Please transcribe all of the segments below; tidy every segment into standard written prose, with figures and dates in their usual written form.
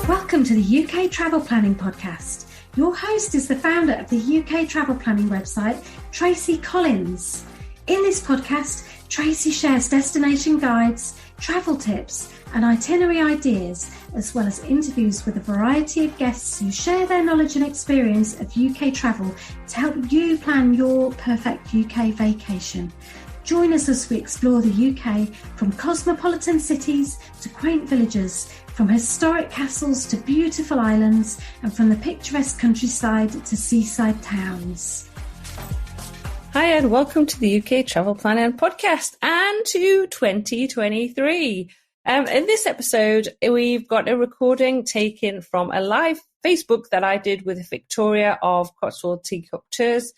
Welcome to the UK Travel Planning Podcast. Your host is the founder of the UK Travel Planning website, Tracy Collins. In this podcast, Tracy shares destination guides, travel tips, and itinerary ideas, as well as interviews with a variety of guests who share their knowledge and experience of UK travel to help you plan your perfect UK vacation. Join us as we explore the UK from cosmopolitan cities to quaint villages, from historic castles to beautiful islands, and from the picturesque countryside to seaside towns. Hi, and welcome to the UK Travel Planning Podcast and to 2023. In this episode, we've got a recording taken from a live Facebook that I did with Victoria of Cotswold Teacup Tours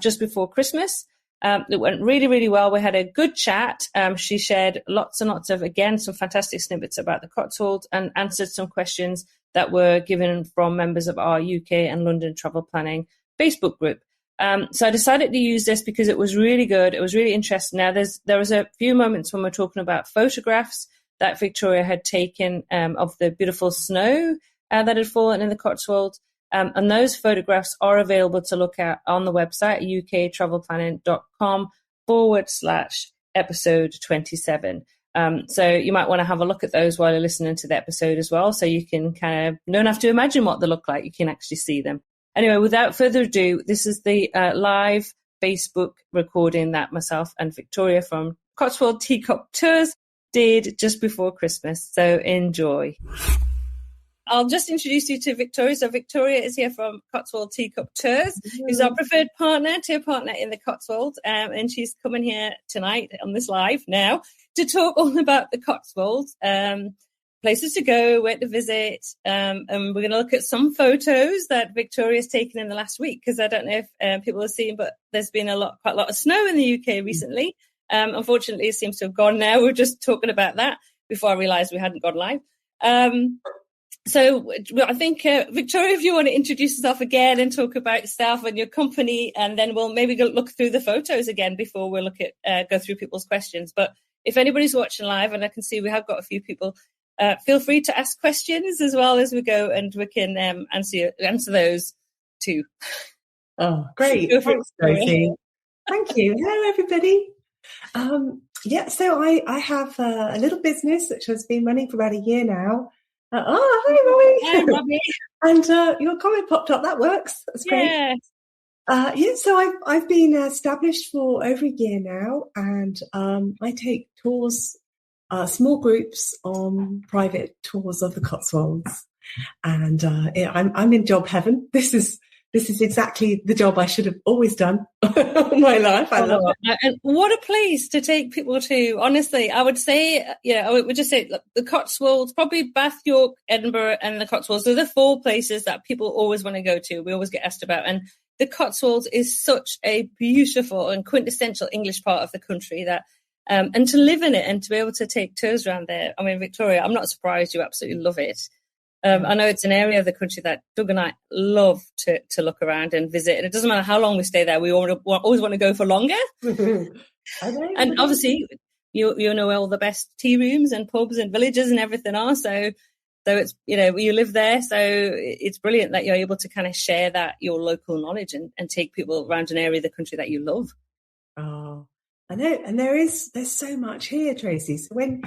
just before Christmas. It went really, really well. We had a good chat. She shared lots and lots of, again, some fantastic snippets about the Cotswolds and answered some questions that were given from members of our UK and London travel planning Facebook group. So I decided to use this because it was really good. It was really interesting. Now, there was a few moments when we're talking about photographs that Victoria had taken of the beautiful snow that had fallen in the Cotswolds. And those photographs are available to look at on the website, uktravelplanning.com/episode 27. So you might want to have a look at those while you're listening to the episode as well. So you can kind of, don't have to imagine what they look like. You can actually see them. Anyway, without further ado, this is the live Facebook recording that myself and Victoria from Cotswold Teacup Tours did just before Christmas. So enjoy. I'll just introduce you to Victoria. So Victoria is here from Cotswold Teacup Tours, who's our preferred tour partner in the Cotswolds. And she's coming here tonight on this live now to talk all about the Cotswolds, places to go, where to visit. And we're going to look at some photos that Victoria's taken in the last week, because I don't know if people have seen, but there's been quite a lot of snow in the UK recently. Unfortunately, it seems to have gone now. We were just talking about that before I realised we hadn't gone live. So I think, Victoria, if you want to introduce yourself again and talk about yourself and your company, and then we'll maybe go look through the photos again before we look at go through people's questions. But if anybody's watching live, and I can see we have got a few people, feel free to ask questions as well as we go, and we can answer those too. Oh, great. Thanks, Tracy. Thank you. Hello, everybody. So I have a little business which has been running for about a year now. Hi, Robbie. Hi, Robbie. And your comment popped up. That works. That's great. Yeah. So I've been established for over a year now, and I take tours, small groups on private tours of the Cotswolds. And I'm in job heaven. This is exactly the job I should have always done all my life. I love it. And what a place to take people to. Honestly, I would say, I would just say the Cotswolds, probably Bath, York, Edinburgh, and the Cotswolds are the four places that people always want to go to. We always get asked about. And the Cotswolds is such a beautiful and quintessential English part of the country that, and to live in it and to be able to take tours around there. I mean, Victoria, I'm not surprised you absolutely love it. I know it's an area of the country that Doug and I love to look around and visit. And it doesn't matter how long we stay there. We always want to go for longer. And obviously, you know all the best tea rooms and pubs and villages and everything are. So it's, you live there. So it's brilliant that you're able to kind of share your local knowledge and take people around an area of the country that you love. Oh, I know. And there's so much here, Tracy. So when,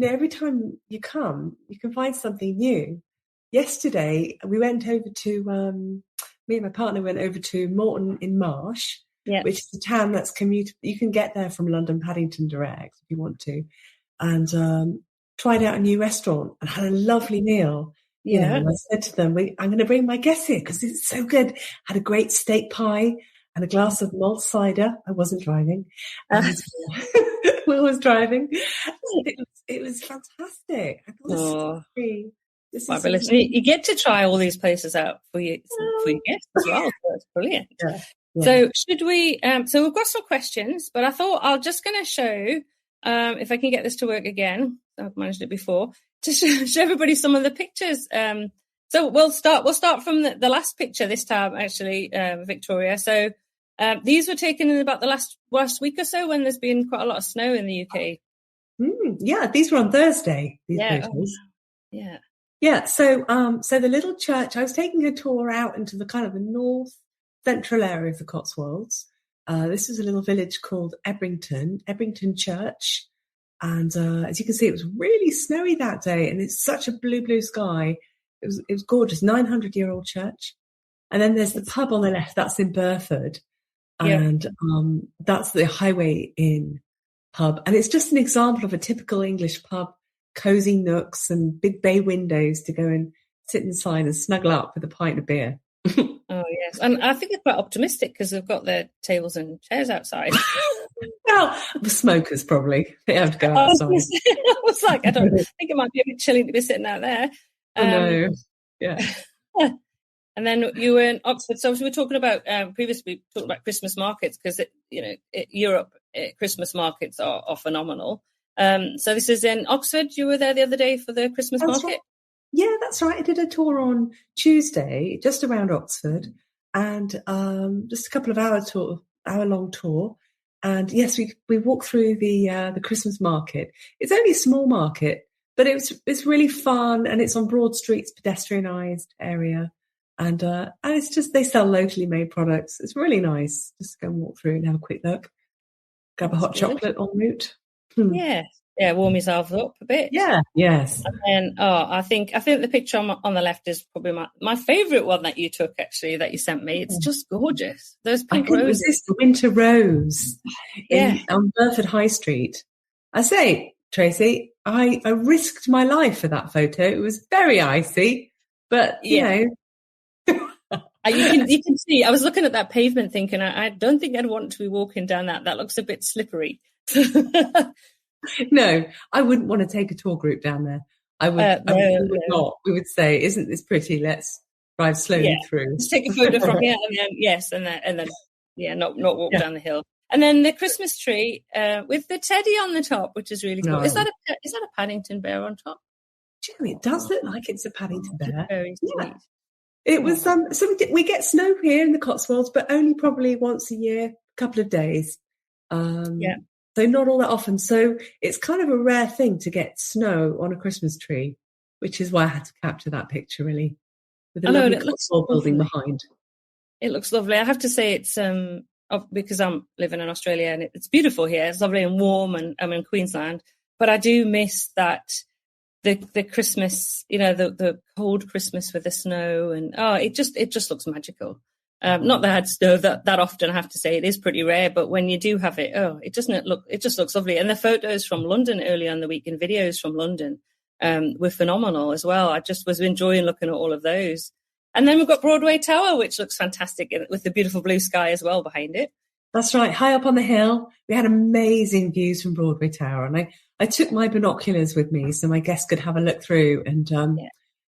every time you come, you can find something new. Yesterday, we went over to, me and my partner went over to Morton in Marsh, which is a town that's commutable. You can get there from London Paddington direct if you want to, and tried out a new restaurant and had a lovely meal. And I said to them, I'm going to bring my guests here because it's so good. Had a great steak pie and a glass of malt cider. I wasn't driving. Will was driving. It was fantastic. I thought fabulous. You get to try all these places out for your guests as well. So it's brilliant. Yeah. So should we? So we've got some questions, but I thought I'm just going to show, if I can get this to work again. I've managed it before to show everybody some of the pictures. So we'll start from the last picture this time, actually, Victoria. So these were taken in about the last week or so when there's been quite a lot of snow in the UK. Yeah, these were on Thursday. These photos. Yeah. Yeah, so the little church, I was taking a tour out into the kind of the north central area of the Cotswolds. This was a little village called Ebrington Church. And as you can see, it was really snowy that day, and it's such a blue sky. It was gorgeous, 900-year-old church. And then there's the pub on the left, that's in Burford. And that's the Highway Inn pub. And it's just an example of a typical English pub, cozy nooks and big bay windows to go and sit inside and snuggle up with a pint of beer. Oh, yes. And I think they're quite optimistic because they've got their tables and chairs outside. Well, the smokers probably. They have to go outside. I was like, I don't think it might be a bit chilly to be sitting out there. No. Yeah. And then you were in Oxford. So we were talking about previously, we talked about Christmas markets because Europe Christmas markets are phenomenal. So this is in Oxford. You were there the other day for the Christmas market. Right. Yeah, that's right. I did a tour on Tuesday, just around Oxford, and just a couple of hour-long tour. And yes, we walked through the Christmas market. It's only a small market, but it's really fun, and it's on broad streets, pedestrianised area. And it's just, they sell locally made products. It's really nice just to go and walk through and have a quick look. Grab a hot chocolate en route. Yeah, warm yourself up a bit. Yeah, yes. And then, I think the picture on the left is probably my favourite one that you took, actually, that you sent me. It's just gorgeous. Those pink roses. Resist the winter rose on Burford High Street. I say, Tracy, I risked my life for that photo. It was very icy, but, you know. You can see, I was looking at that pavement thinking, I don't think I'd want to be walking down that. That looks a bit slippery. No, I wouldn't want to take a tour group down there. I would not. We would say, isn't this pretty? Let's drive slowly through. Just take a photo from here and then not walk down the hill. And then the Christmas tree with the teddy on the top, which is really cool. No. Is that a Paddington bear on top? Do you know, it does look like it's a Paddington bear. Very sweet. Yeah. It was so we get snow here in the Cotswolds, but only probably once a year, a couple of days. So not all that often. So it's kind of a rare thing to get snow on a Christmas tree, which is why I had to capture that picture, really, with the lovely Cotswold building behind. It looks lovely. I have to say it's because I'm living in Australia and it's beautiful here. It's lovely and warm, and I'm in Queensland. But I do miss that the Christmas, the cold Christmas with the snow, and it just looks magical. Not that I had snow that often, I have to say. It is pretty rare, but when you do have it, it just looks lovely. And the photos from London earlier in the week and videos from London were phenomenal as well. I just was enjoying looking at all of those. And then we've got Broadway Tower, which looks fantastic with the beautiful blue sky as well behind it. That's right. High up on the hill, we had amazing views from Broadway Tower. And I took my binoculars with me so my guests could have a look through. And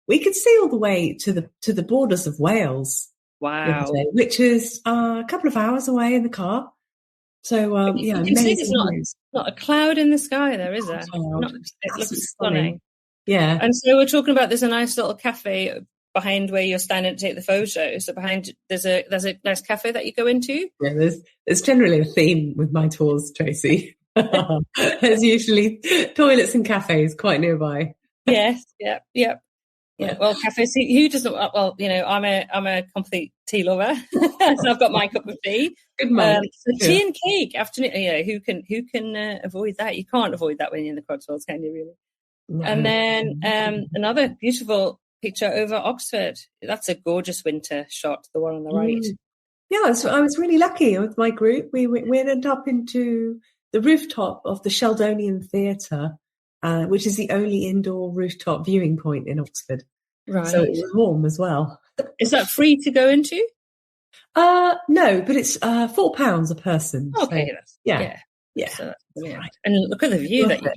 we could see all the way to the borders of Wales. Wow. Which is a couple of hours away in the car. So, you can see there's not a cloud in the sky there, is there? It looks stunning. Yeah. And so we're talking about there's a nice little cafe behind where you're standing to take the photo. So behind there's a nice cafe that you go into. Yeah, there's generally a theme with my tours, Tracy. There's usually toilets and cafes quite nearby. Yes, yep. Yeah, well, cafes. Who doesn't? Well, I'm a complete tea lover, so I've got my cup of tea. Good man. Tea and cake afternoon. Who can avoid that? You can't avoid that when you're in the Cotswolds, can you? Really? No. And then another beautiful picture over Oxford. That's a gorgeous winter shot. The one on the right. Yeah, so I was really lucky with my group. We ended up into the rooftop of the Sheldonian Theatre. Which is the only indoor rooftop viewing point in Oxford. Right. So it was warm as well. Is that free to go into? No, but it's £4 a person. Okay. So, yeah. So right. And look at the view that you get.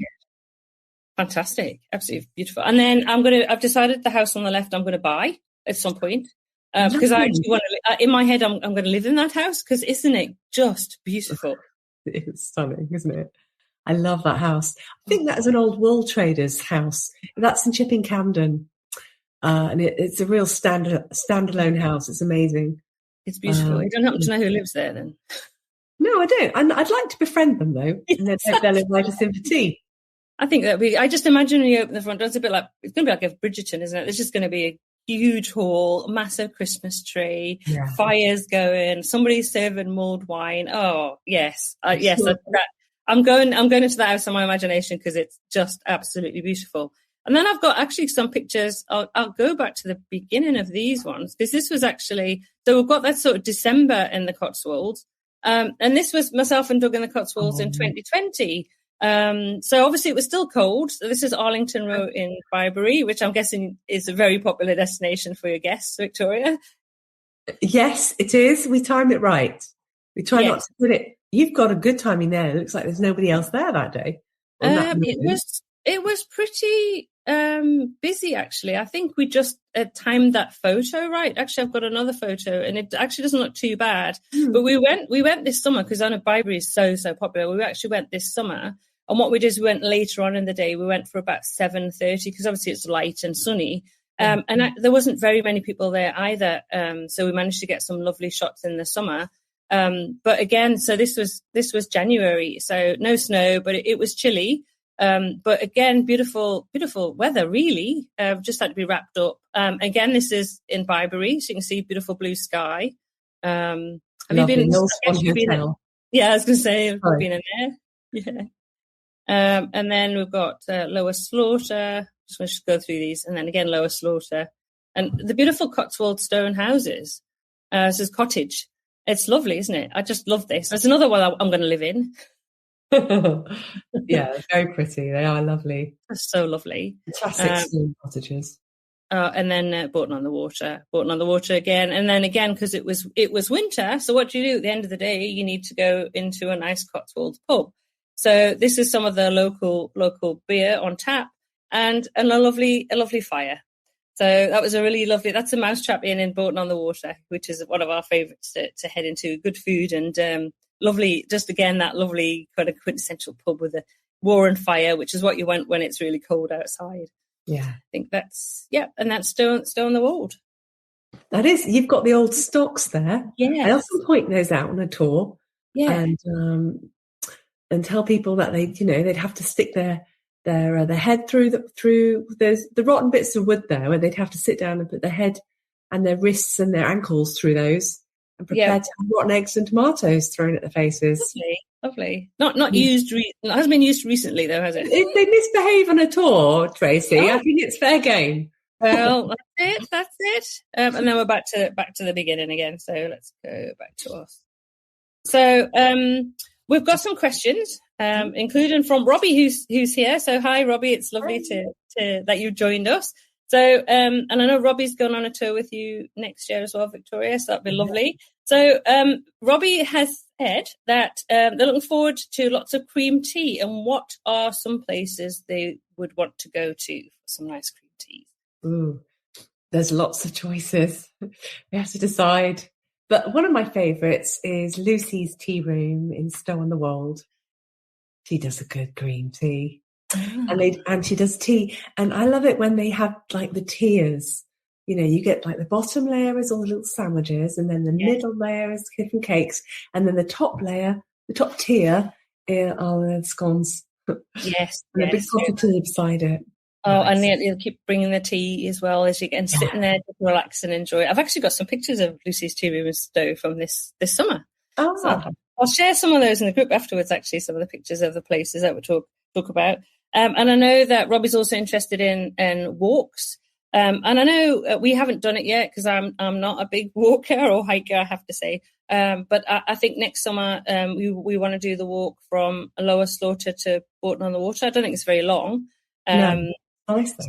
Fantastic. Absolutely beautiful. And then I've decided the house on the left I'm going to buy at some point. Because I actually want to, in my head, I'm going to live in that house because isn't it just beautiful? It's stunning, isn't it? I love that house. I think that is an old wool trader's house. That's in Chipping Camden. And it's a real standalone house. It's amazing. It's beautiful. You don't happen to know who lives there then? No, I don't. I'd like to befriend them, though. And then they'll invite us in for tea. I think I just imagine when you open the front door, it's going to be like a Bridgerton, isn't it? There's just going to be a huge hall, massive Christmas tree, fires going, somebody's serving mulled wine. Oh, yes. Yes. I'm going into that house in my imagination because it's just absolutely beautiful. And then I've got actually some pictures. I'll go back to the beginning of these ones because this was actually, so we've got that sort of December in the Cotswolds. And this was myself and Doug in the Cotswolds in 2020. So obviously it was still cold. So this is Arlington Road in Byberry, which I'm guessing is a very popular destination for your guests, Victoria. Yes, it is. We timed it right. We try not to put it. You've got a good timing there. It looks like there's nobody else there that day. It was pretty busy, actually. I think we just timed that photo right. Actually, I've got another photo, and it actually doesn't look too bad. But we went this summer because I know Byberry is so popular. We actually went this summer, and what we did is we went later on in the day. We went for about 7:30 because obviously it's light and sunny. And there wasn't very many people there either. So we managed to get some lovely shots in the summer. But again, so this was January, so no snow, but it was chilly. But again, beautiful weather, really. Just had to be wrapped up. Again, this is in Byberry, so you can see beautiful blue sky. Have you been? Old Swan Hotel. Yeah, I was going to say, I've been in there. Yeah. And then we've got Lower Slaughter. Just want to go through these, and then again Lower Slaughter, and the beautiful Cotswold stone houses. This is cottage. It's lovely, isn't it? I just love this. That's another one I'm going to live in. Yeah, very pretty. They are lovely. They're so lovely. Classic stone cottages. And then Bourton on the Water again, and then again because it was winter. So what do you do at the end of the day? You need to go into a nice Cotswolds pub. So this is some of the local beer on tap, and a lovely fire. So that was a really lovely. That's a Mousetrap Inn in Bourton on the Water, which is one of our favourites to head into. Good food and lovely. Just again that lovely kind of quintessential pub with a war and fire, which is what you want when it's really cold outside. Yeah, I think that's and that's Stow on the Wold. That is. You've got the old stocks there. Yeah, I often point those out on a tour. Yeah, and tell people that they'd have to stick their head through the rotten bits of wood there, where they'd have to sit down and put their head and their wrists and their ankles through those, and prepare to have rotten eggs and tomatoes thrown at their faces. Lovely. Not used. It hasn't been used recently, though, has it? If they misbehave on a tour, Tracy, I think it's fair game. Well, that's it. And then we're back to the beginning again. So let's go back to us. So we've got some questions, including from Robbie, who's here. So hi, Robbie. It's lovely to that you joined us. So and I know Robbie's going on a tour with you next year as well, Victoria. So that'd be lovely. So Robbie has said that they're looking forward to lots of cream tea. And what are some places they would want to go to for some nice cream teas? Ooh, there's lots of choices. We have to decide. But one of my favourites is Lucy's Tea Room in Stow on the Wold. She does a good green tea. And she does tea. And I love it when they have like the tiers. You get like the bottom layer is all the little sandwiches, and then the middle layer is different cakes, and then the top layer, the top tier, are the scones. Yes. And a big cup of tea beside it. Oh, nice. And they'll keep bringing the tea as well as you get and sitting there to relax and enjoy it. I've actually got some pictures of Lucy's Tea Room in Stow from this summer. Oh. So I'll share some of those in the group afterwards, actually, some of the pictures of the places that we'll talk about. And I know that Robbie's also interested in walks. And I know we haven't done it yet because I'm not a big walker or hiker, I have to say. But I think next summer we want to do the walk from Lower Slaughter to Bourton on the Water. I don't think it's very long. No, nice though.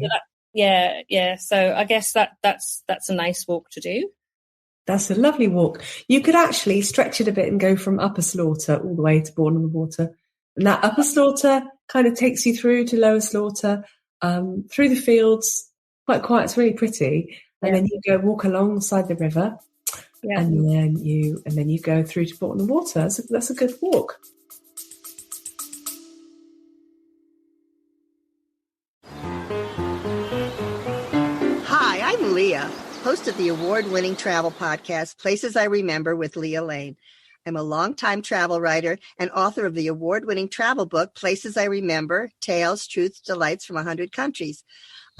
So So I guess that's a nice walk to do. That's a lovely walk. You could actually stretch it a bit and go from Upper Slaughter all the way to Bourton on the Water. And that Upper Slaughter kind of takes you through to Lower Slaughter, through the fields. Quite quiet, it's really pretty, and then you go walk alongside the river, and then you go through to Bourton on the Water. So that's a good walk. Hi, I'm Leah, host of the award-winning travel podcast Places I Remember with Leah Lane. I'm a longtime travel writer and author of the award-winning travel book, Places I Remember, Tales, Truths, Delights from 100 Countries.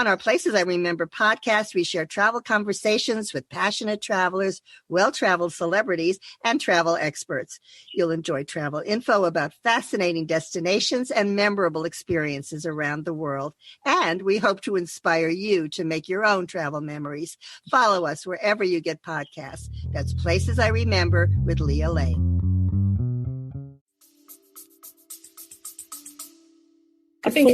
On our Places I Remember podcast, we share travel conversations with passionate travelers, well-traveled celebrities, and travel experts. You'll enjoy travel info about fascinating destinations and memorable experiences around the world. And we hope to inspire you to make your own travel memories. Follow us wherever you get podcasts. That's Places I Remember with Leah Lane. I think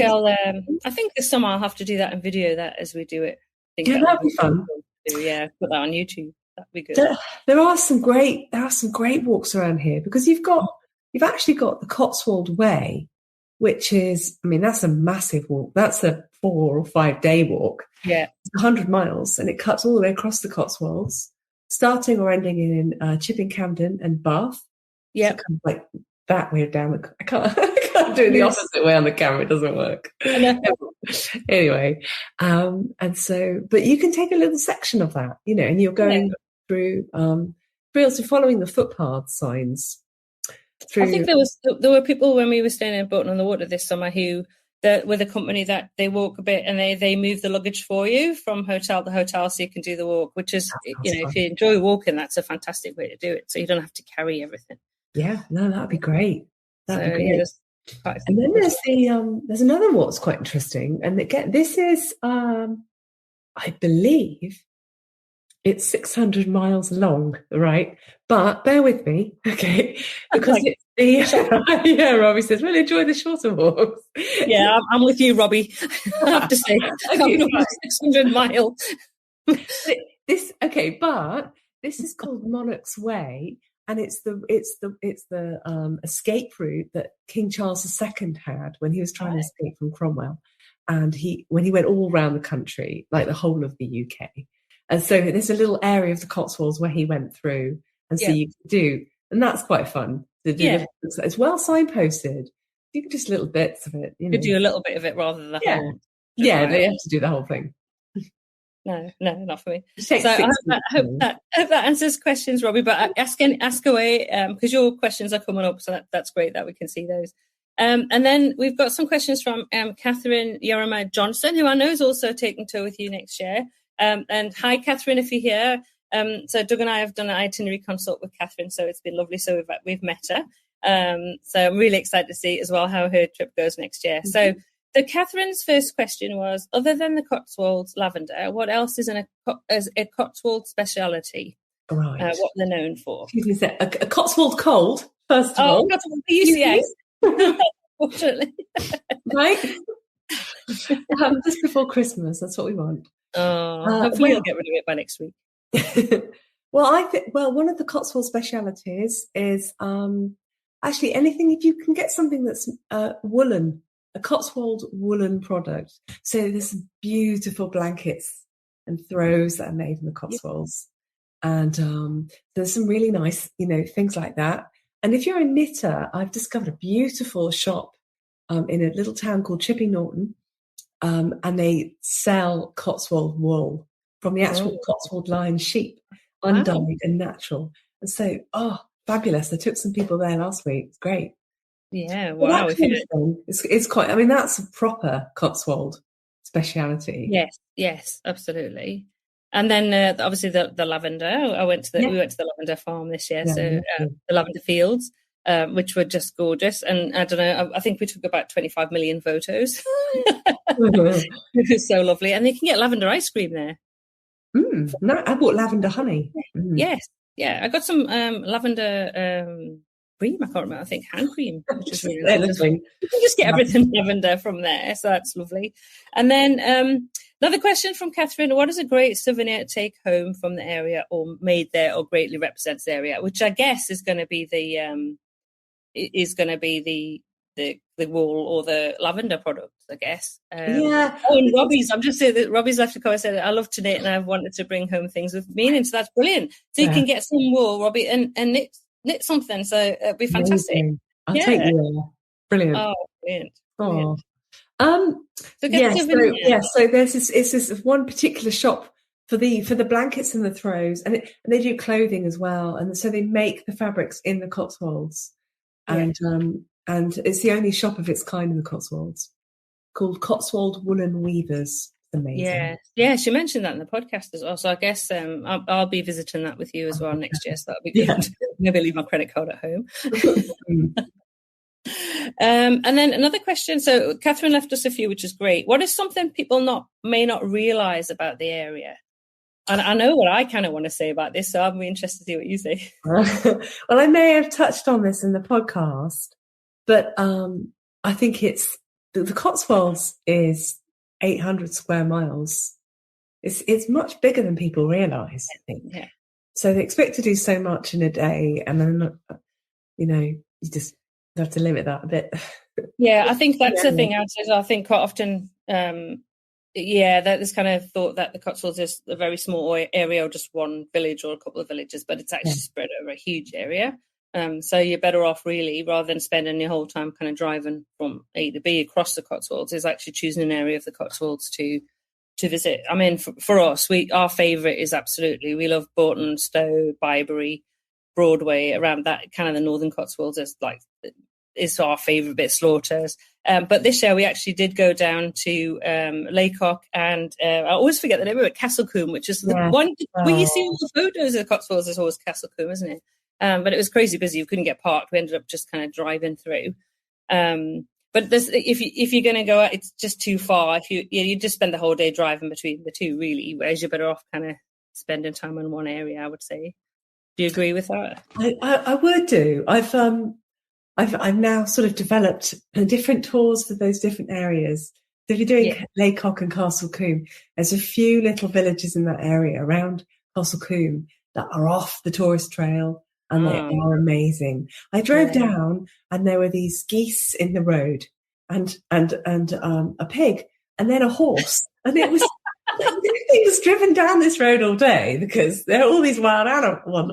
this summer I'll have to do that and video that as we do it. That'd be fun. Yeah, put that on YouTube. That'd be good. There are some great walks around here because you've actually got the Cotswold Way, which is, I mean, that's a massive walk. That's a 4 or 5 day walk. Yeah, it's 100 miles, and it cuts all the way across the Cotswolds, starting or ending in Chipping Campden and Bath. Yeah, so kind of like that way down. I can't do it the opposite way on the camera. It doesn't work. Anyway, and so, but you can take a little section of that, and you're going through, also following the footpath signs. I think there were people when we were staying in Bolton on the Water this summer who, with a company that they walk a bit and they move the luggage for you from hotel to hotel so you can do the walk, which is, if you enjoy walking, that's a fantastic way to do it. So you don't have to carry everything. Yeah, no, that'd be great. That'd be great. Yeah, and then there's another one that's quite interesting, and again, this is I believe it's 600 miles long, right? But bear with me, okay? Because yeah, Robbie says, "Well, enjoy the shorter walks." Yeah, I'm with you, Robbie. I have to say, 600 miles. But this is called Monarch's Way. And it's the escape route that King Charles II had when he was trying to escape from Cromwell, and when he went all around the country, like the whole of the UK. And so there's a little area of the Cotswolds where he went through, and so you can do, and that's quite fun to do. Yeah. It's well signposted. You can just little bits of it. You could do a little bit of it rather than the whole. Yeah, they have to do the whole thing. No, not for me. So I hope that answers questions, Robbie. But ask away because your questions are coming up, so that's great that we can see those. And then we've got some questions from Catherine Yorima Johnson, who I know is also taking tour with you next year. And hi, Catherine, if you're here. So Doug and I have done an itinerary consult with Catherine, so it's been lovely. So we've met her. So I'm really excited to see as well how her trip goes next year. Mm-hmm. So Catherine's first question was, other than the Cotswolds lavender, what else is a Cotswold speciality? Right. What they're known for? Excuse me, a Cotswold cold, first of all. Cotswold yes. Fortunately. Right? Just before Christmas, that's what we want. Hopefully we'll get rid of it by next week. Well, one of the Cotswold specialities is actually anything, if you can get something that's woolen, a Cotswold woolen product. So there's some beautiful blankets and throws that are made in the Cotswolds. And there's some really nice, things like that. And if you're a knitter, I've discovered a beautiful shop in a little town called Chipping Norton. And they sell Cotswold wool from the actual Cotswold lion sheep, undyed and natural. And so, fabulous. I took some people there last week. It's great. Yeah, wow. It's quite, that's a proper Cotswold speciality. Yes, absolutely. And then obviously the lavender. We went to the lavender farm this year, the lavender fields, which were just gorgeous. And I don't know, I think we took about 25 million photos. It was so lovely. And they can get lavender ice cream there. No, I bought lavender honey. Yes, yeah. I got some lavender cream. I can't remember. I think hand cream, which is really lovely. You can just get everything lavender from there, so that's lovely. And then another question from Catherine: what is a great souvenir to take home from the area, or made there, or greatly represents the area? Which I guess is going to be the wool or the lavender products, I guess. And Robbie's, I'm just saying that Robbie's left a comment said, I love to knit and I've wanted to bring home things with meaning, so that's brilliant. So you can get some wool, Robbie, and knit something, so it'd be fantastic. Amazing. I'll take you. Brilliant. Oh, brilliant. So there's this one particular shop for the blankets and the throws, and they do clothing as well, and so they make the fabrics in the Cotswolds, and it's the only shop of its kind in the Cotswolds, called Cotswold Woolen Weavers. Amazing. Yeah, she mentioned that in the podcast as well. So I guess I'll be visiting that with you as well next year. So that'll be good. Yeah. Maybe leave my credit card at home. And then another question. So Catherine left us a few, which is great. What is something people may not realise about the area? And I know what I kind of want to say about this, so I'll be interested to see what you say. Well, I may have touched on this in the podcast, but I think it's the Cotswolds is 800 square miles. It's much bigger than people realise, I think. Yeah. So they expect to do so much in a day, and then, you just have to limit that a bit. Yeah, I think that's the thing. I think quite often, that there's kind of thought that the Cotswolds is a very small area or just one village or a couple of villages, but it's actually spread over a huge area. So you're better off really, rather than spending your whole time kind of driving from A to B across the Cotswolds, is actually choosing an area of the Cotswolds to visit. I mean, for us, our favourite is absolutely, we love Bourton, Stowe, Byberry, Broadway, around that kind of the Northern Cotswolds is our favourite bit, Slaughters. But this year we actually did go down to Laycock and I always forget the name of it, Castlecombe, which is the one where you see all the photos of the Cotswolds. Is always Castlecombe, isn't it? But it was crazy busy. You couldn't get parked. We ended up just kind of driving through. But if you're going to go out, it's just too far. You just spend the whole day driving between the two, really, whereas you're better off kind of spending time in one area, I would say. Do you agree with that? I would do. I've now sort of developed different tours for those different areas. So if you're doing Laycock and Castlecombe, there's a few little villages in that area around Castlecombe that are off the tourist trail, and they are amazing. I drove down, and there were these geese in the road, and a pig, and then a horse, and it was. Things driven down this road all day, because there are all these wild farm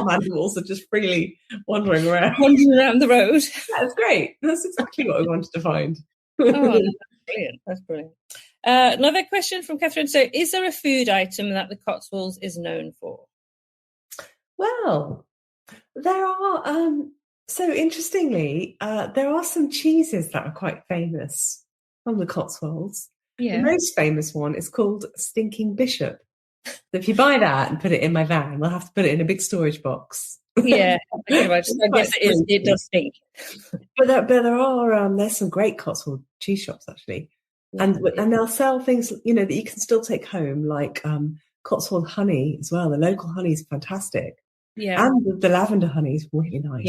animals are just freely wandering around the road. That's great. That's exactly what I wanted to find. That's brilliant. Another question from Catherine. So, is there a food item that the Cotswolds is known for? Well, there are. So interestingly, there are some cheeses that are quite famous from the Cotswolds. Yeah. The most famous one is called Stinking Bishop. So if you buy that and put it in my van, we'll have to put it in a big storage box. Yeah, I guess it does stink. But there are there's some great Cotswold cheese shops actually, and they'll sell things that you can still take home, like Cotswold honey as well. The local honey is fantastic. Yeah, and the lavender honey is really nice.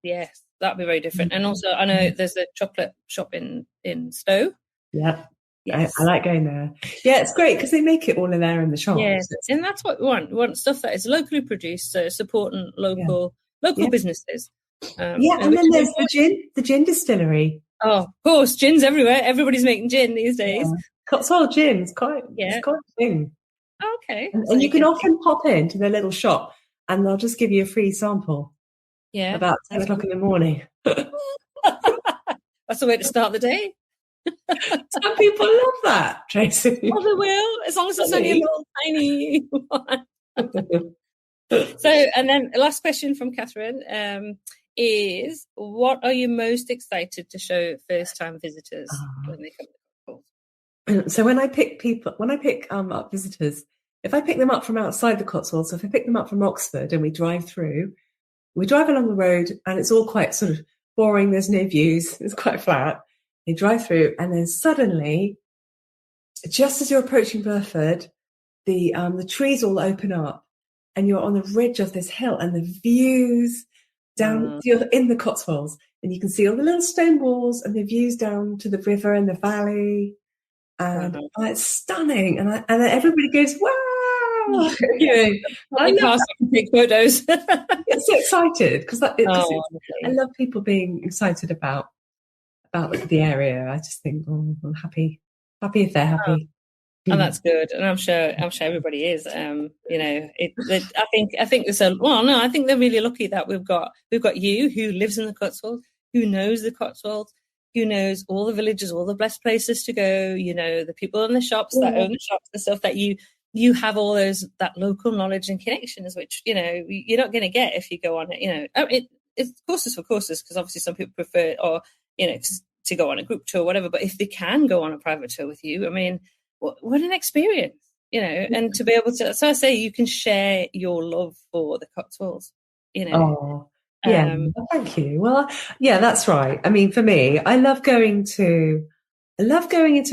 Yes, that'd be very different. And also, I know there's a chocolate shop in Stowe. Yeah. Yes. I like going there. Yeah, it's great because they make it all in there in the shop. Yes, and that's what we want. We want stuff that is locally produced, so supporting local businesses. And then there's the gin distillery. Oh, of course, gin's everywhere. Everybody's making gin these days. Yeah. Cotswold gin is quite a thing. Okay. And you can often pop into their little shop and they'll just give you a free sample. Yeah. About 10 o'clock in the morning. That's the way to start the day. Some people love that, Tracy. Oh, they will, as long as it's only a little tiny one. So, and then the last question from Catherine is, what are you most excited to show first-time visitors when they come to Cotswolds? So when I pick up visitors, if I pick them up from outside the Cotswolds, so if I pick them up from Oxford and we drive along the road and it's all quite sort of boring, there's no views, it's quite flat. You drive through, and then suddenly, just as you're approaching Burford, the trees all open up, and you're on the ridge of this hill, and the views down, you're in the Cotswolds, and you can see all the little stone walls and the views down to the river and the valley, and it's stunning. And everybody goes, "Wow!" I love take photos. Get so excited because I love people being excited about the area. I just think, I'm happy if they're happy. And that's good, and I'm sure everybody is. I think there's I think they're really lucky that we've got you who lives in the Cotswolds, who knows the Cotswolds, who knows all the villages, all the best places to go. The people in the shops that own the shops, the stuff that you you have all that local knowledge and connections, which, you know, you're not going to get if you go on it. You know, it's courses for courses, because obviously some people prefer, or, you know, to go on a group tour or whatever. But if they can go on a private tour with you, I mean, what an experience, you know, and to be able to, so I say, you can share your love for the Cotswolds, you know. Oh, yeah. Thank you. Well, yeah, that's right. I mean, for me, I love going into a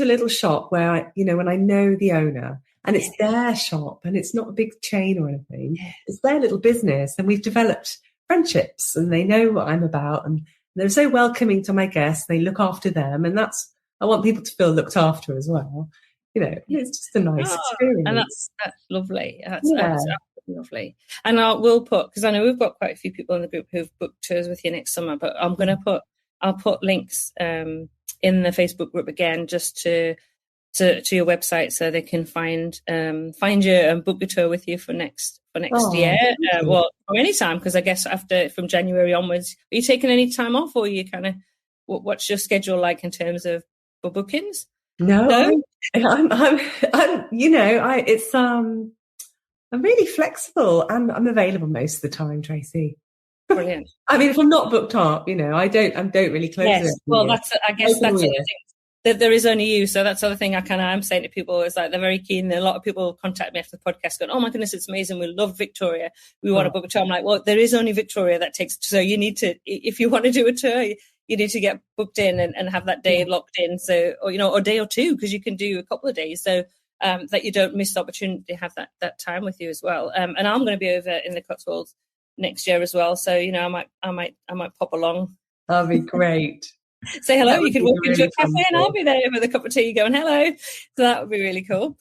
little shop where when I know the owner, and it's their shop, and it's not a big chain or anything. It's their little business, and we've developed friendships, and they know what I'm about, and they're so welcoming to my guests. They look after them, and I want people to feel looked after as well. You know, it's just a nice experience. And that's lovely. That's absolutely lovely. And we'll put, because I know we've got quite a few people in the group who've booked tours with you next summer, but I'll put links in the Facebook group again, just to your website, so they can find you and book a tour with you for next year. Well, or any time, because I guess from January onwards, are you taking any time off, or you kind of, what's your schedule like in terms of for bookings? No? I'm really flexible, and I'm available most of the time, Tracy. Brilliant. I mean, if I'm not booked up, you know, I don't really close it. Yes. Well, I guess that's the thing. That there is only you, so that's the other thing I'm saying to people is, like, they're very keen. A lot of people contact me after the podcast going, "Oh my goodness, it's amazing. We love Victoria. We want to book a tour." I'm like, well, there is only Victoria that takes. So you need to, if you want to do a tour, you need to get booked in and have that day locked in. So, or a day or two, because you can do a couple of days. So that you don't miss the opportunity to have that time with you as well. And I'm going to be over in the Cotswolds next year as well. So, you know, I might pop along. That'd be great. Say hello. You can walk into a cafe and I'll be there with a cup of tea going hello. So that would be really cool.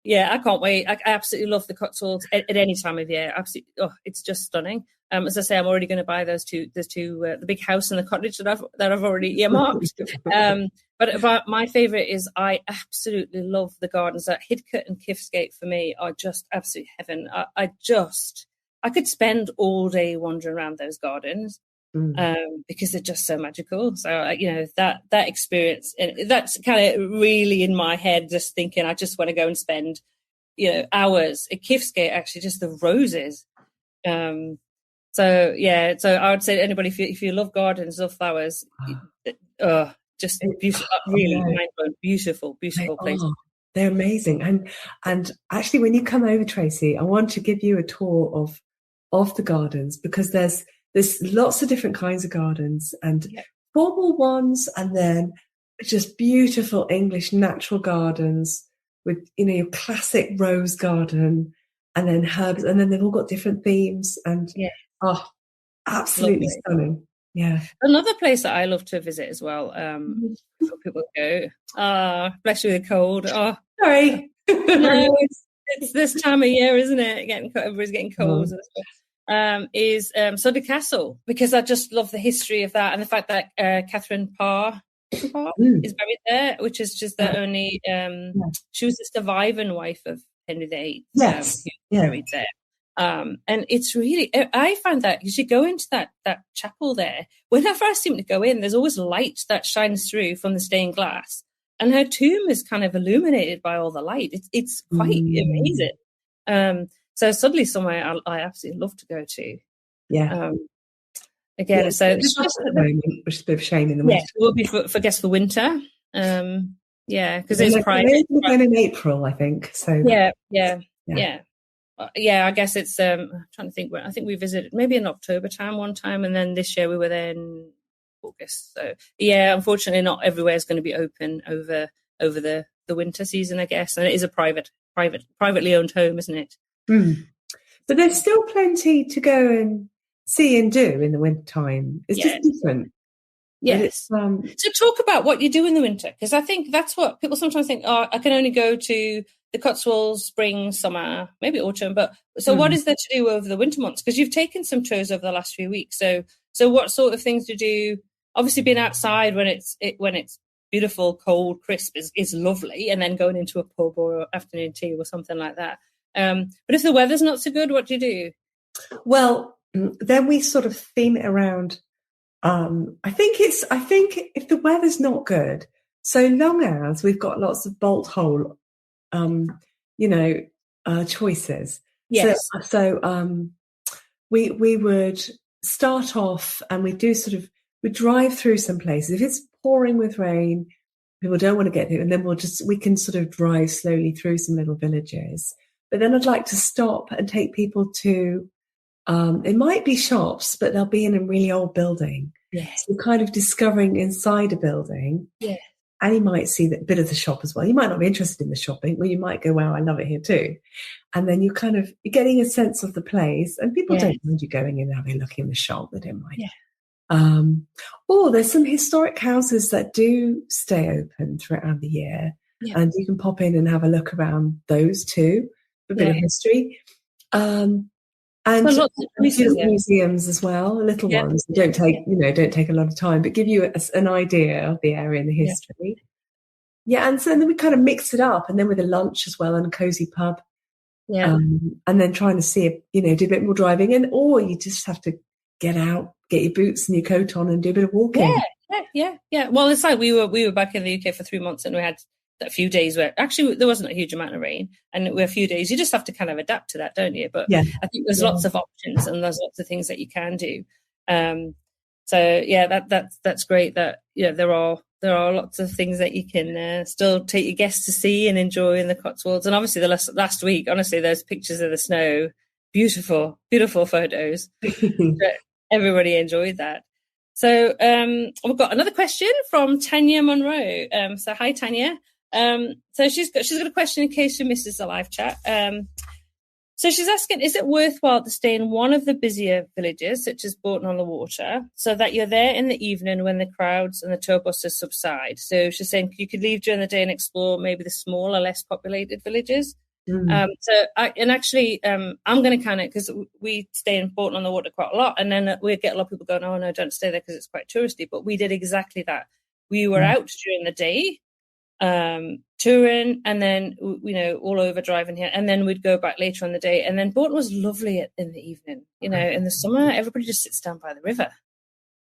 Yeah, I can't wait. I absolutely love the Cotswolds at any time of year. Absolutely, it's just stunning. As I say, I'm already going to buy those two, the big house and the cottage that I've already earmarked. But my favourite is, I absolutely love the gardens. That Hidcote and Kifsgate for me are just absolute heaven. I could spend all day wandering around those gardens. Because they're just so magical. So that experience, and that's kind of really in my head, just thinking I just want to go and spend hours at Kifsgate, actually, just the roses. So I would say to anybody, if you love gardens, love flowers, just beautiful, really mind-blowing, beautiful place. They're amazing. And actually, when you come over, Tracy, I want to give you a tour of the gardens, because there's lots of different kinds of gardens, and formal ones, and then just beautiful English natural gardens with, your classic rose garden, and then herbs, and then they've all got different themes, and absolutely stunning. Yeah. Another place that I love to visit as well, before people go, bless you with the cold. Oh, sorry. No, it's this time of year, isn't it? Everybody's getting colds and stuff. Is Sudley Castle, because I just love the history of that, and the fact that Catherine Parr is buried there, which is just the only she was the surviving wife of Henry VIII. Who's buried there. And it's really, I find that you should go into that chapel there. Whenever I seem to go in, there's always light that shines through from the stained glass, and her tomb is kind of illuminated by all the light. It's quite amazing. So suddenly somewhere I absolutely love to go to. Yeah. Again, so it's just at the moment, which is a bit of a shame in the winter. Yeah, it will be for winter. Because it's private. We're going in April, I think. So yeah. I guess it's. I'm trying to think. I think we visited maybe in October time one time, and then this year we were there in August. So unfortunately, not everywhere is going to be open over the winter season, I guess, and it is a privately owned home, isn't it? But there's still plenty to go and see and do in the winter time. It's just different. Yes. So talk about what you do in the winter, because I think that's what people sometimes think. Oh, I can only go to the Cotswolds spring, summer, maybe autumn. But so what is there to do over the winter months? Because you've taken some tours over the last few weeks. So what sort of things do you do? Obviously, being outside when it's beautiful, cold, crisp is lovely, and then going into a pub or afternoon tea or something like that. But if the weather's not so good, what do you do? Well, then we sort of theme it around. I think if the weather's not good, so long as we've got lots of bolt hole, choices. Yes. So we would start off and we drive through some places. If it's pouring with rain, people don't want to get there, and then we can sort of drive slowly through some little villages. But then I'd like to stop and take people to, it might be shops, but they'll be in a really old building. Yes. So you're kind of discovering inside a building. Yeah. And you might see that bit of the shop as well. You might not be interested in the shopping, or you might go, wow, I love it here too. And then you're getting a sense of the place, and people don't mind you going in and having a look in the shop. They don't mind. Yeah. Or there's some historic houses that do stay open throughout the year, and you can pop in and have a look around those too, a bit of history. And lots of museums as well, little ones. Don't take a lot of time, but give you an idea of the area and the history. And so then we kind of mix it up, and then with a lunch as well and a cozy pub. And then trying to see, do a bit more driving, or you just have to get out, get your boots and your coat on, and do a bit of walking. Yeah. Well, it's like we were back in the UK for 3 months, and we had a few days where actually there wasn't a huge amount of rain, and there were a few days you just have to kind of adapt to that, don't you? But I think there's lots of options, and there's lots of things that you can do. That's great that there are lots of things that you can still take your guests to see and enjoy in the Cotswolds. And obviously the last week, honestly, those pictures of the snow, beautiful photos. Everybody enjoyed that. So we've got another question from Tanya Monroe. So hi, Tanya. So she's got a question in case she misses the live chat. So she's asking, is it worthwhile to stay in one of the busier villages, such as Bourton-on-the-Water, so that you're there in the evening when the crowds and the tour buses subside? So she's saying you could leave during the day and explore maybe the smaller, less populated villages. I'm going to kind of, because we stay in Bourton-on-the-Water quite a lot, and then we get a lot of people going, oh no, don't stay there because it's quite touristy. But we did exactly that. We were out during the day, touring, and then all over driving here, and then we'd go back later on the day. And then Bourton was lovely in the evening. In the summer, everybody just sits down by the river.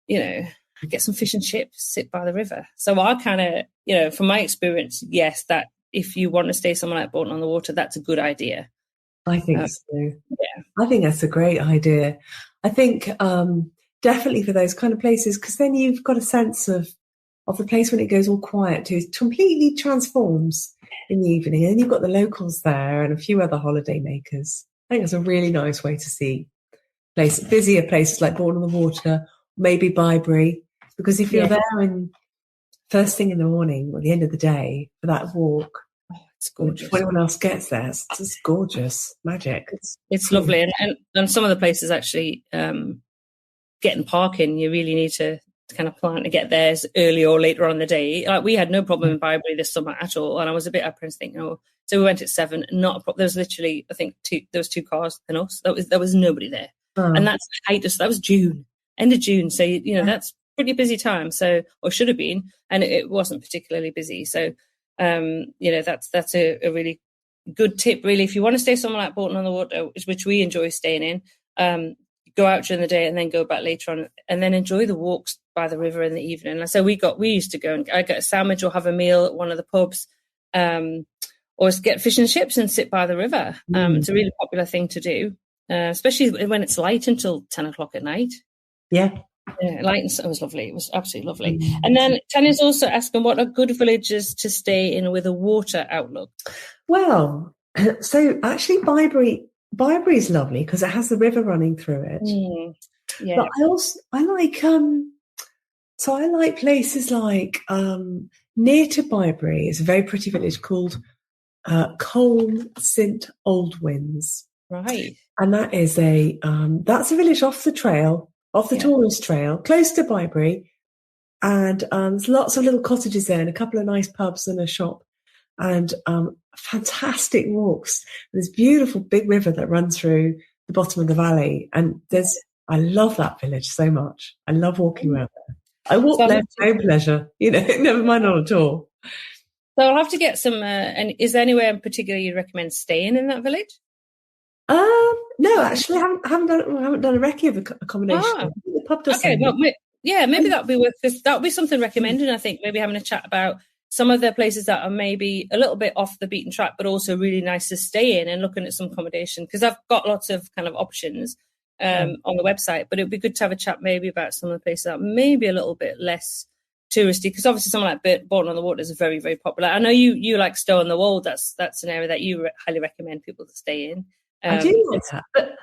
Get some fish and chips, sit by the river. So I kind of, from my experience, yes, that if you want to stay somewhere like Bourton-on-the-Water, that's a good idea. I think so. Yeah, I think that's a great idea. I think definitely for those kind of places, because then you've got a sense of the place when it goes all quiet too. It completely transforms in the evening, and you've got the locals there and a few other holiday makers. I think it's a really nice way to see busier places like Bourton-on-the-Water, maybe Byberry, because if you're there in first thing in the morning or the end of the day for that walk, it's gorgeous. If anyone else gets there, it's just gorgeous, magic. It's lovely, and some of the places actually getting parking, you really need to kind of plan to get there as early or later on in the day. Like we had no problem in Byberry this summer at all, and I was a bit apprehensive thinking, so we went at 7, not a problem. There was literally, I think, there was 2 cars and us. There was nobody there, and that's the height. That was June, end of June. So that's pretty busy time. So, or should have been, and it wasn't particularly busy. So, that's a really good tip, really. If you want to stay somewhere like Bourton-on-the-Water, which we enjoy staying in, go out during the day and then go back later on, and then enjoy the walks by the river in the evening. And so we used to go and I get a sandwich or have a meal at one of the pubs, or get fish and chips and sit by the river. It's a really popular thing to do, especially when it's light until 10 o'clock at night. Light, and it was lovely. It was absolutely lovely. And then Tanya's also asking, what are good villages to stay in with a water outlook? Well, so actually Byberry is lovely because it has the river running through it. But I like places like near to Byberry is a very pretty village called Colne St Aldwins. Right. And that is that's a village off the trail, off the tourist trail, close to Byberry. And there's lots of little cottages there and a couple of nice pubs and a shop. And fantastic walks. There's a beautiful big river that runs through the bottom of the valley. And I love that village so much. I love walking around there. I walk there for no pleasure, never mind on a tour. So I'll have to get some, and is there anywhere in particular you'd recommend staying in that village? No, actually, I haven't done a recce of accommodation. The pub does. Okay, well, maybe that would be worth, because that would be something recommended. I think maybe having a chat about some of the places that are maybe a little bit off the beaten track, but also really nice to stay in, and looking at some accommodation, because I've got lots of kind of options on the website. But it'd be good to have a chat maybe about some of the places that maybe a little bit less touristy, because obviously someone like Bourton on the Water is very, very popular. I know you like Stow on the Wold. That's an area that you highly recommend people to stay in. I do like that, but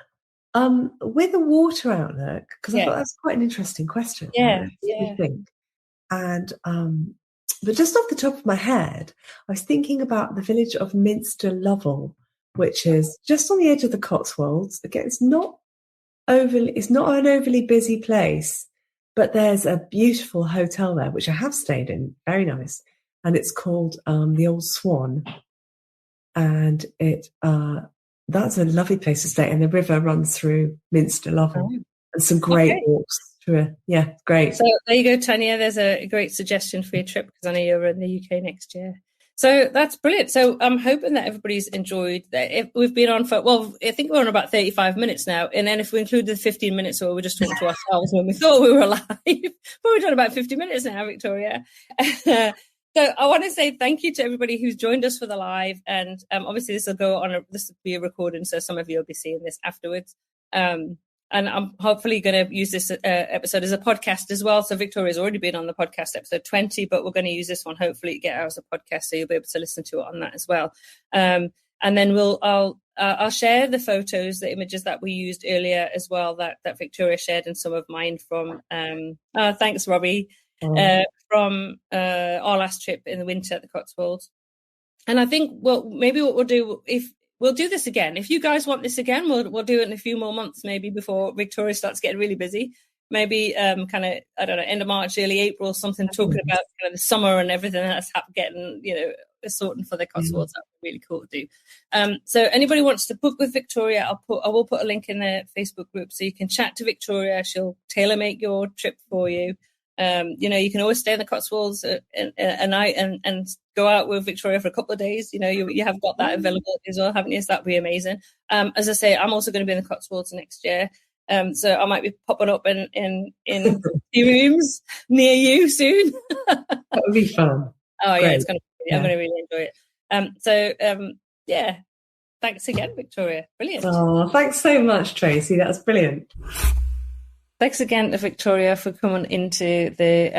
with a water outlook, because I thought that's quite an interesting question. Think. And but just off the top of my head, I was thinking about the village of Minster Lovell, which is just on the edge of the Cotswolds. Again, it's not an overly busy place, but there's a beautiful hotel there, which I have stayed in, very nice, and it's called the Old Swan, and that's a lovely place to stay, and the river runs through Minster Lovell, and some great walks through. Great. So there you go, Tanya. There's a great suggestion for your trip, because I know you're in the UK next year. So that's brilliant. So I'm hoping that everybody's enjoyed that. If we've been on for, I think we're on about 35 minutes now. And then if we include the 15 minutes where we're just talking to ourselves when we thought we were alive, but we're done about 50 minutes now, Victoria. So I want to say thank you to everybody who's joined us for the live. And obviously this will be a recording, so some of you will be seeing this afterwards. And I'm hopefully going to use this episode as a podcast as well. So Victoria's already been on the podcast episode 20, but we're going to use this one hopefully to get out as a podcast, so you'll be able to listen to it on that as well. And then I'll share the photos, the images that we used earlier as well, that Victoria shared, and some of mine from. Thanks, Robbie, from our last trip in the winter at the Cotswolds. And I think maybe what we'll do, if we'll do this again. If you guys want this again, we'll do it in a few more months, maybe before Victoria starts getting really busy. Maybe kind of, I don't know, end of March, early April, or something, talking about kind of the summer and everything that's getting, sorting for the Cotswolds. That would be really cool to do. So anybody wants to book with Victoria, I will put a link in the Facebook group, so you can chat to Victoria. She'll tailor make your trip for you. You can always stay in the Cotswolds a night and go out with Victoria for a couple of days. You have got that availability as well, haven't you? So that'd be amazing. As I say, I'm also going to be in the Cotswolds next year. So I might be popping up in rooms near you soon. That would be fun. Oh, yeah, it's going to be, I'm going to really enjoy it. Thanks again, Victoria. Brilliant. Oh, thanks so much, Tracy. That was brilliant. Thanks again to Victoria for coming into the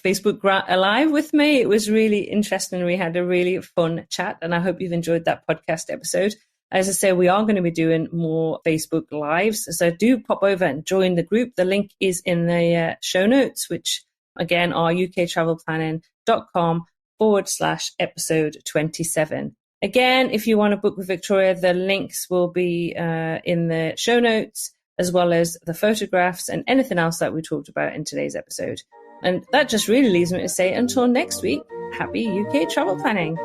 Facebook Live with me. It was really interesting. We had a really fun chat, and I hope you've enjoyed that podcast episode. As I say, we are going to be doing more Facebook Lives, so do pop over and join the group. The link is in the show notes, which again are uktravelplanning.com/episode 27. Again, if you want to book with Victoria, the links will be in the show notes, as well as the photographs and anything else that we talked about in today's episode. And that just really leaves me to say, until next week, happy UK travel planning.